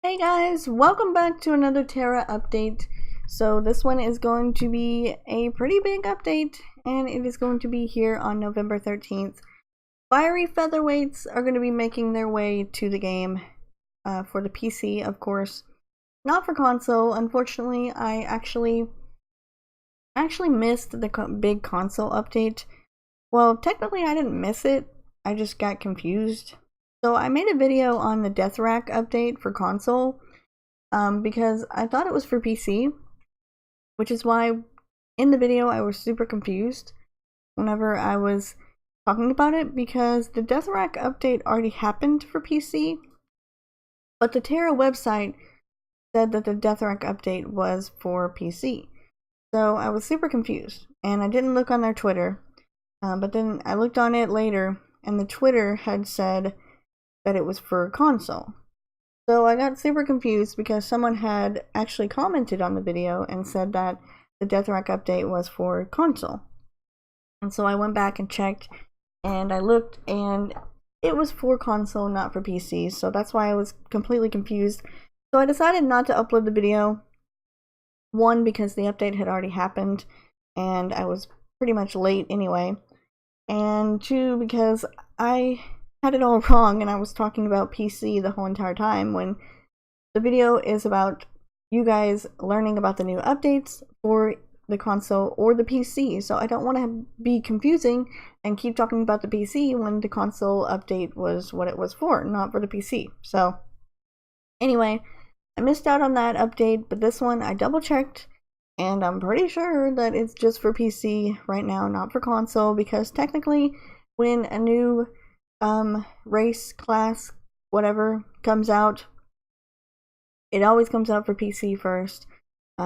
Hey guys, welcome back to another TERA update. So this one is going to be a pretty big update, and it is going to be here on November 13th. Fiery Featherweights are going to be making their way to the game for the PC, of course. Not for console. Unfortunately, I actually missed the big console update. Well, technically I didn't miss it, I just got confused. So I made a video on the Death Rack update for console because I thought it was for PC, which is why in the video I was super confused whenever I was talking about it, because the Death Rack update already happened for PC, but the TERA website said that the Death Rack update was for PC. So I was super confused, and I didn't look on their Twitter, but then I looked on it later, and the Twitter had said that it was for console. So I got super confused because someone had actually commented on the video and said that the Death Rack update was for console. And so I went back and checked, and I looked, and it was for console, not for PC. So that's why I was completely confused. So I decided not to upload the video. One, because the update had already happened, and I was pretty much late anyway. And two, because I had it all wrong and I was talking about PC the whole entire time, when the video is about you guys learning about the new updates for the console or the PC. So I don't want to be confusing and keep talking about the PC when the console update was what it was for, not for the PC. So anyway, I missed out on that update, but this one I double checked, and I'm pretty sure that it's just for PC right now, not for console, because technically when a new race, class, whatever comes out, it always comes out for PC first,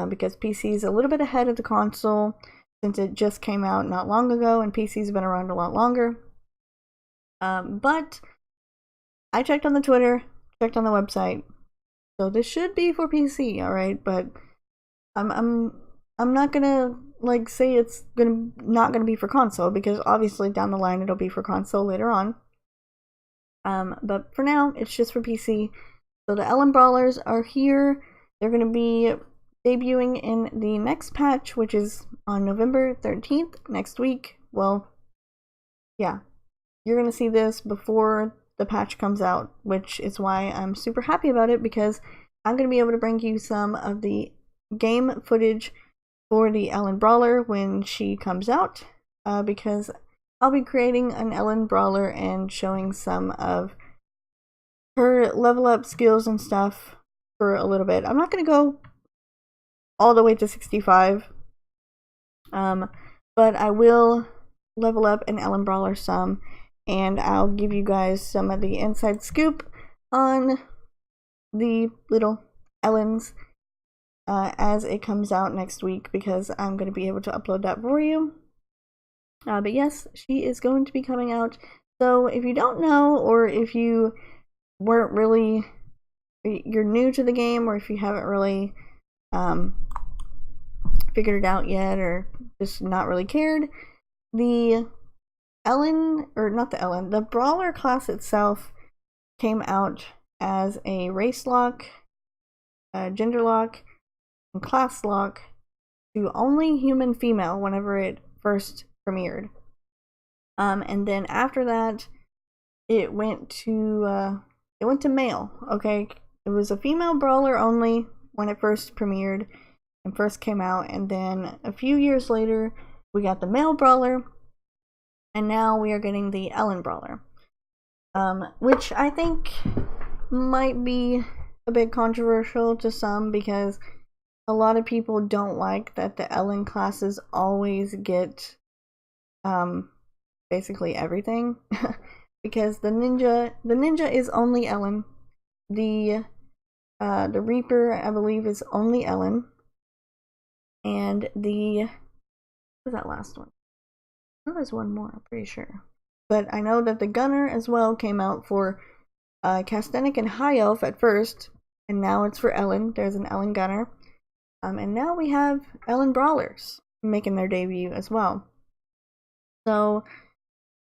because PC is a little bit ahead of the console since it just came out not long ago, and PC's been around a lot longer. But I checked on the Twitter, checked on the website, so this should be for PC, alright, but I'm not gonna like say it's not gonna be for console, because obviously down the line it'll be for console later on. But for now, it's just for PC. So the Elin Brawlers are here. They're going to be debuting in the next patch, which is on November 13th, next week. Well, yeah, you're going to see this before the patch comes out, which is why I'm super happy about it, because I'm going to be able to bring you some of the game footage for the Elin Brawler when she comes out, because I'll be creating an Elin Brawler and showing some of her level up skills and stuff for a little bit. I'm not going to go all the way to 65, but I will level up an Elin Brawler some, and I'll give you guys some of the inside scoop on the little Elins as it comes out next week, because I'm going to be able to upload that for you. But yes, she is going to be coming out. So if you don't know, or if you weren't really, you're new to the game, or if you haven't really figured it out yet, or just not really cared, the the Brawler class itself came out as a race lock, gender lock, and class lock to only human female whenever it first premiered. And then after that, it went to male. Okay, it was a female brawler only when it first premiered and first came out, and then a few years later we got the male brawler, and now we are getting the Elin Brawler, which I think might be a bit controversial to some, because a lot of people don't like that the Elin classes always get basically everything. Because the ninja is only Elin, the Reaper, I believe, is only Elin, and what was that last one? Oh, there's one more, I'm pretty sure, but I know that the Gunner as well came out for Castanic and High Elf at first, and now it's for Elin. There's an Elin Gunner, and now we have Elin Brawlers making their debut as well. So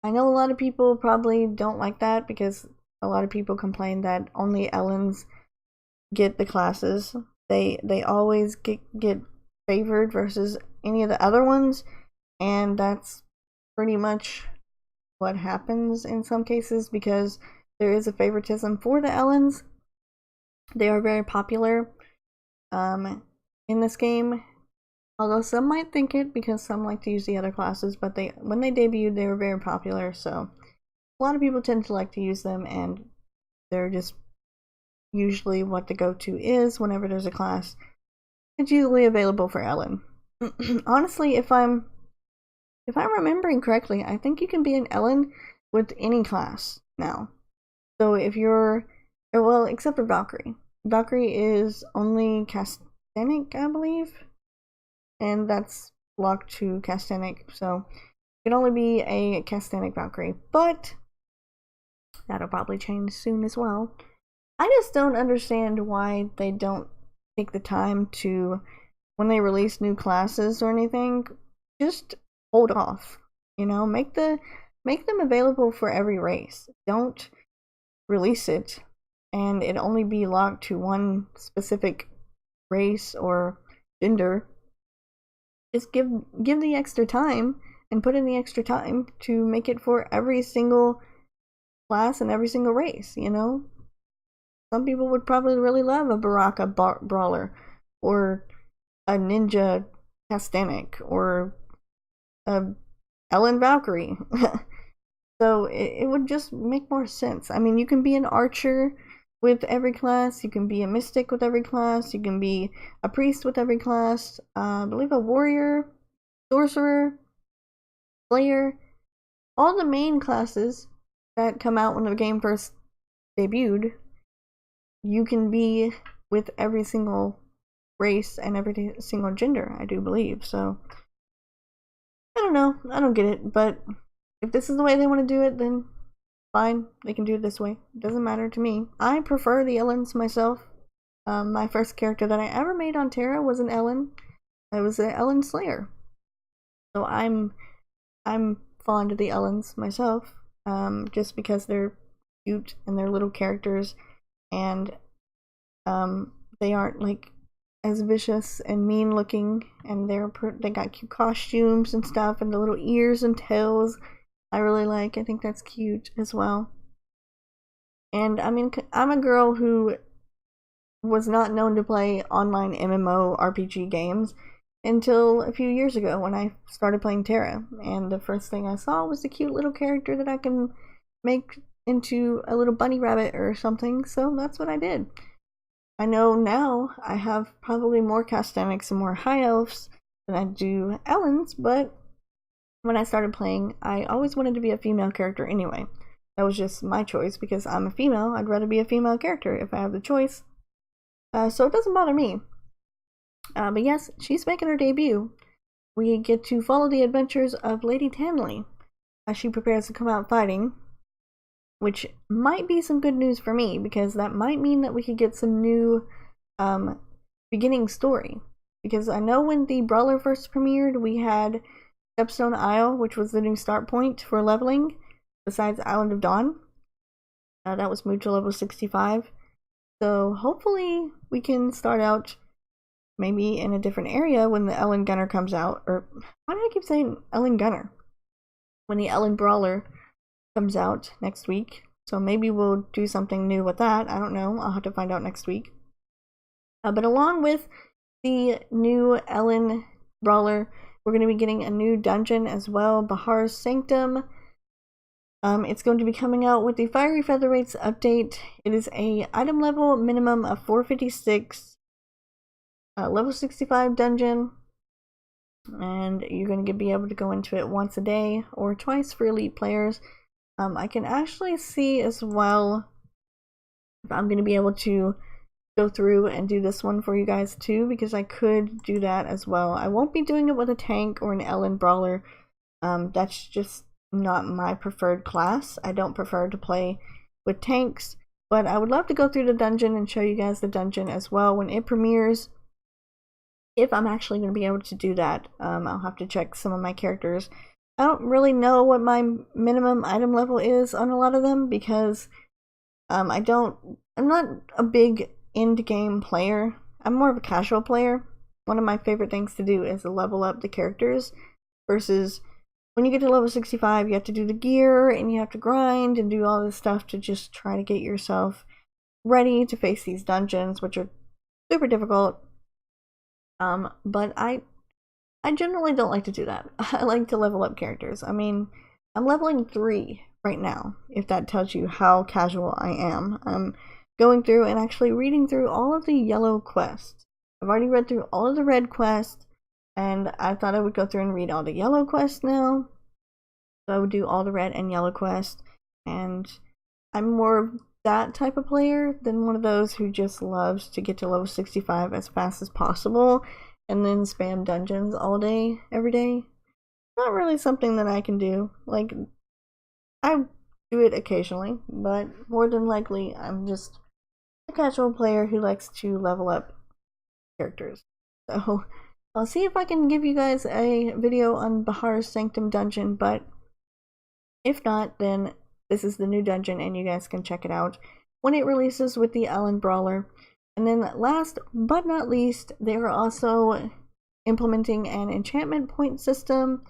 I know a lot of people probably don't like that, because a lot of people complain that only Elins get the classes. They always get favored versus any of the other ones, and that's pretty much what happens in some cases because there is a favoritism for the Elens. They are very popular in this game, although some might think it because some like to use the other classes, but when they debuted they were very popular, so a lot of people tend to like to use them, and they're just usually what the go-to is whenever there's a class. It's usually available for Elin. Honestly, if I'm remembering correctly, I think you can be an Elin with any class now. So if you're, well, except for Valkyrie. Valkyrie is only Castanic, I believe, and that's locked to Castanic, so it can only be a Castanic Valkyrie, but that'll probably change soon as well. I just don't understand why they don't take the time to, when they release new classes or anything, just hold off. You know, make them available for every race. Don't release it and it only be locked to one specific race or gender. Just give the extra time and put in the extra time to make it for every single class and every single race, you know? Some people would probably really love a Baraka Brawler, or a Ninja Castanic, or a Elin Valkyrie. So it would just make more sense. I mean, you can be an archer with every class, you can be a mystic with every class, you can be a priest with every class, I believe a warrior, sorcerer, slayer, all the main classes that come out when the game first debuted. You can be with every single race and every single gender, I do believe. So I don't know, I don't get it, but if this is the way they want to do it, then fine, they can do it this way. It doesn't matter to me. I prefer the Elens myself. My first character that I ever made on TERA was an Elin. I was an Elin Slayer. So I'm fond of the Elens myself, just because they're cute and they're little characters, and they aren't like as vicious and mean looking, and they got cute costumes and stuff, and the little ears and tails I really like. I think that's cute as well. And I mean, I'm a girl who was not known to play online MMO RPG games until a few years ago when I started playing TERA, and the first thing I saw was the cute little character that I can make into a little bunny rabbit or something, so that's what I did. I know now I have probably more Castanics and more High Elves than I do Elens, but when I started playing, I always wanted to be a female character anyway. That was just my choice because I'm a female. I'd rather be a female character if I have the choice. So it doesn't bother me. But yes, she's making her debut. We get to follow the adventures of Lady Tanley as she prepares to come out fighting, which might be some good news for me because that might mean that we could get some new beginning story. Because I know when the Brawler first premiered, we had Stepstone Isle, which was the new start point for leveling, besides Island of Dawn. That was moved to level 65. So hopefully we can start out maybe in a different area when the Elin Gunner comes out. Or why do I keep saying Elin Gunner? When the Elin Brawler comes out next week. So maybe we'll do something new with that. I don't know. I'll have to find out next week. But along with the new Elin Brawler, we're going to be getting a new dungeon as well, Bahar's Sanctum. It's going to be coming out with the Fiery Featherweights update. It is a item level minimum of 456, level 65 dungeon, and you're going to be able to go into it once a day or twice for elite players. I can actually see as well if I'm going to be able to go through and do this one for you guys too, because I could do that as well. I won't be doing it with a tank or an Elin Brawler. That's just not my preferred class. I don't prefer to play with tanks, but I would love to go through the dungeon and show you guys the dungeon as well when it premieres. If I'm actually going to be able to do that, I'll have to check some of my characters. I don't really know what my minimum item level is on a lot of them because I'm not a big end game player. I'm more of a casual player. One of my favorite things to do is level up the characters versus when you get to level 65, you have to do the gear and you have to grind and do all this stuff to just try to get yourself ready to face these dungeons, which are super difficult. But I generally don't like to do that. I like to level up characters. I mean, I'm leveling 3 right now, if that tells you how casual I am. I'm going through and actually reading through all of the yellow quests. I've already read through all of the red quests, and I thought I would go through and read all the yellow quests now. So I would do all the red and yellow quests, and I'm more of that type of player than one of those who just loves to get to level 65 as fast as possible and then spam dungeons all day, every day. Not really something that I can do. Like, I do it occasionally, but more than likely I'm just a casual player who likes to level up characters. So I'll see if I can give you guys a video on Bahar's Sanctum dungeon, but if not, then this is the new dungeon and you guys can check it out when it releases with the Elin Brawler. And then last but not least, they are also implementing an enchantment point system.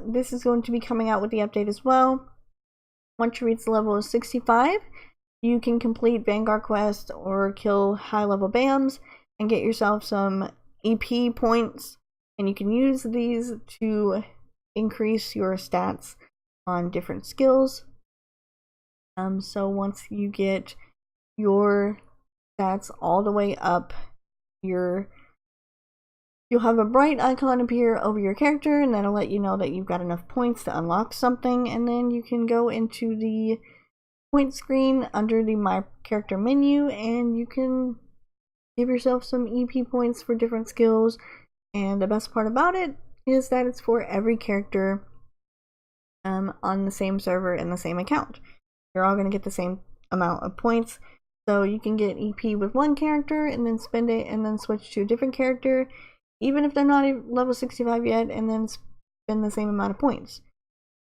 This is going to be coming out with the update as well. Once you reach the level of 65, you can complete Vanguard quests or kill high level BAMs and get yourself some EP points, and you can use these to increase your stats on different skills. So once you get your stats all the way up, you'll have a bright icon appear over your character, and that'll let you know that you've got enough points to unlock something, and then you can go into the point screen under the My Character menu, and you can give yourself some EP points for different skills. And the best part about it is that it's for every character on the same server and the same account. You're all going to get the same amount of points. So you can get EP with one character and then spend it and then switch to a different character, even if they're not level 65 yet, and then spend the same amount of points.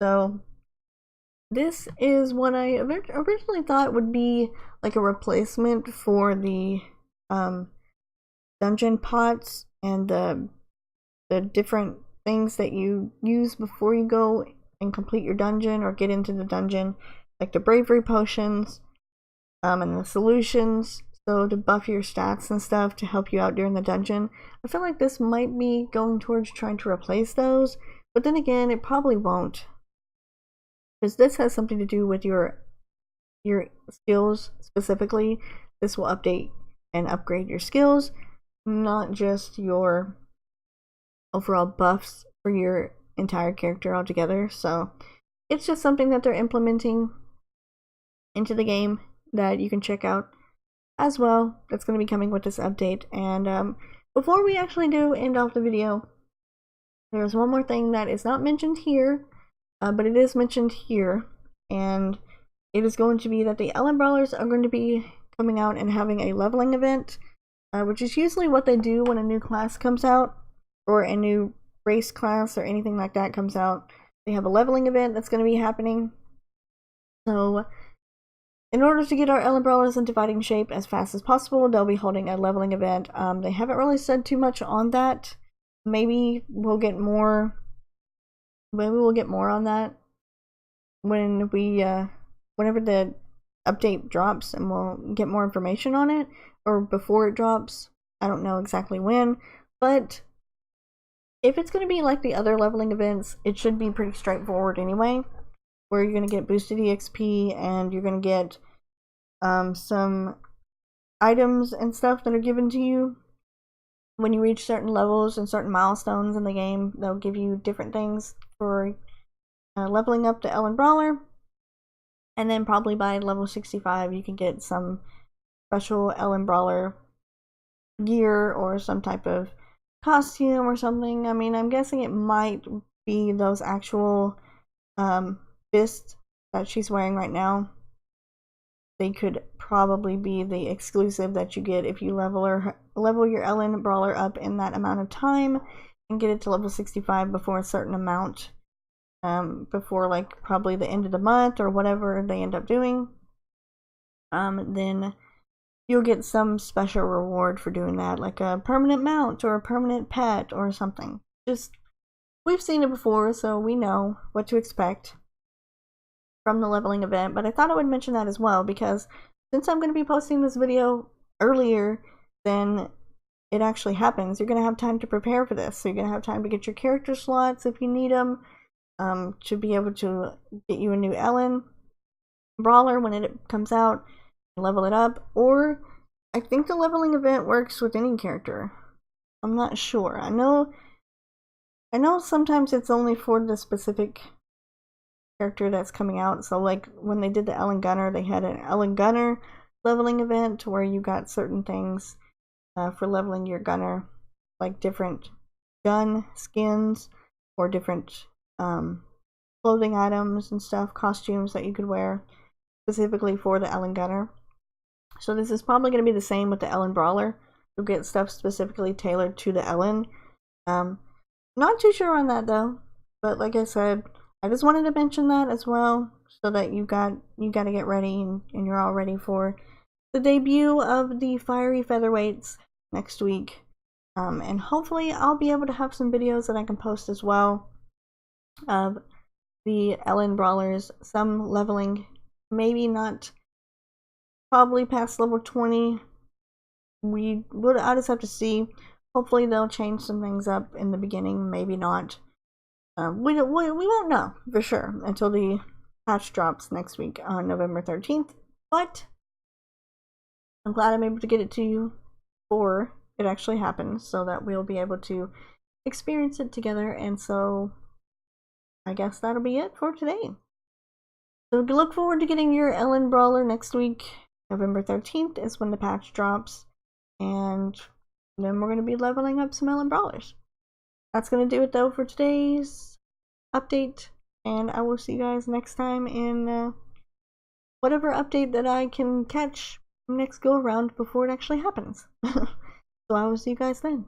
So this is what I originally thought would be like a replacement for the dungeon pots and the different things that you use before you go and complete your dungeon or get into the dungeon, like the bravery potions and the solutions, so to buff your stats and stuff to help you out during the dungeon. I feel like this might be going towards trying to replace those, but then again, it probably won't, because this has something to do with your skills specifically. This will update and upgrade your skills, not just your overall buffs for your entire character altogether. So it's just something that they're implementing into the game that you can check out as well. That's going to be coming with this update. And before we actually do end off the video, there's one more thing that is not mentioned here, but it is mentioned here, and it is going to be that the Elin Brawlers are going to be coming out and having a leveling event, which is usually what they do when a new class comes out or a new race class or anything like that comes out. They have a leveling event that's going to be happening. So in order to get our Elin Brawlers into fighting shape as fast as possible, they'll be holding a leveling event. They haven't really said too much on that. Maybe we'll get more. Maybe we'll get more on that when we, whenever the update drops, and we'll get more information on it, or before it drops. I don't know exactly when, but if it's going to be like the other leveling events, it should be pretty straightforward anyway, where you're going to get boosted EXP and you're going to get some items and stuff that are given to you when you reach certain levels and certain milestones in the game. They'll give you different things for leveling up the Elin Brawler, and then probably by level 65 you can get some special Elin Brawler gear or some type of costume or something. I mean, I'm guessing it might be those actual fists that she's wearing right now. They could probably be the exclusive that you get if you level your Elin Brawler up in that amount of time and get it to level 65 before a certain amount, before like probably the end of the month or whatever they end up doing. Then you'll get some special reward for doing that, like a permanent mount or a permanent pet or something. Just, we've seen it before, so we know what to expect from the leveling event, but I thought I would mention that as well, because since I'm going to be posting this video earlier than it actually happens, you're going to have time to prepare for this. So you're going to have time to get your character slots if you need them, to be able to get you a new Elin Brawler when it comes out, level it up. Or I think the leveling event works with any character. I'm not sure. I know sometimes it's only for the specific character that's coming out. So like when they did the Elin Gunner, they had an Elin Gunner leveling event where you got certain things for leveling your gunner, like different gun skins or different clothing items and stuff, costumes that you could wear specifically for the Elin Gunner. So this is probably going to be the same with the Elin Brawler. You'll get stuff specifically tailored to the Elin. Not too sure on that though, but like I said, I just wanted to mention that as well, so that you got to get ready and you're all ready for the debut of the Fiery Featherweights next week. And hopefully I'll be able to have some videos that I can post as well of the Elin Brawlers, some leveling, maybe not, probably past level 20. I'll just have to see. Hopefully they'll change some things up in the beginning, maybe not. We won't know for sure until the patch drops next week on November 13th, but I'm glad I'm able to get it to you before it actually happens, so that we'll be able to experience it together. And so I guess that'll be it for today. So look forward to getting your Elin Brawler next week. November 13th is when the patch drops, and then we're going to be leveling up some Elin Brawlers. That's going to do it though for today's update, and I will see you guys next time in whatever update that I can catch next go around before it actually happens. So I will see you guys then.